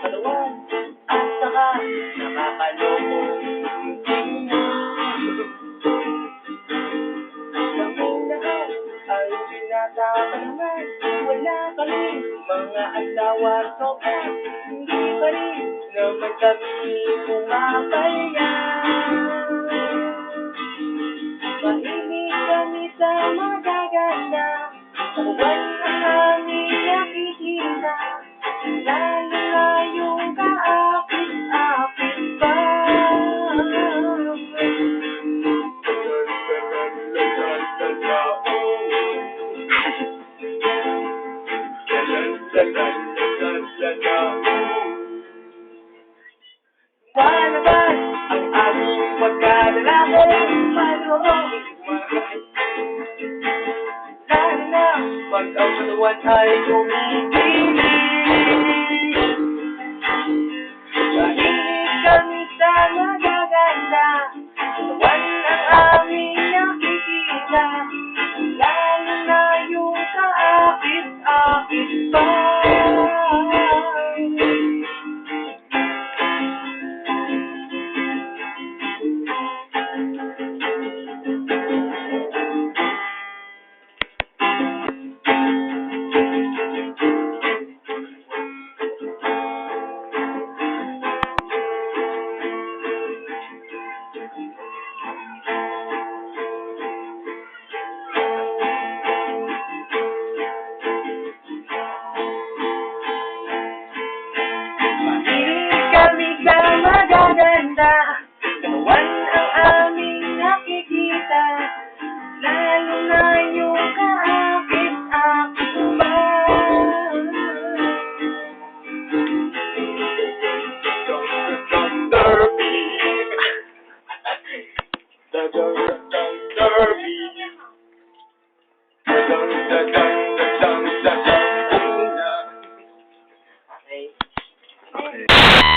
katawan at saka nakakalokong tingnan. Kaming lahat ay binata pa naman. Wala kaming mga asawa sobra. Hindi pa rin naman kami pumapalya. Mahilig kami sa magaganda. Kawan ang aming nakikita. Lalo na yung kaakit-akit pa. Palaban ang aming pagkalalaki. Paano lalo na pag ang katawan ay kumikilig. Mahilig kami sa magaganda. Kawan ang aming nakikita. Lalo na yung kaakit-akit pa. Magaganda, kawan ang aming nakikita. Lalo na yung kaakit-akit pa. Derby.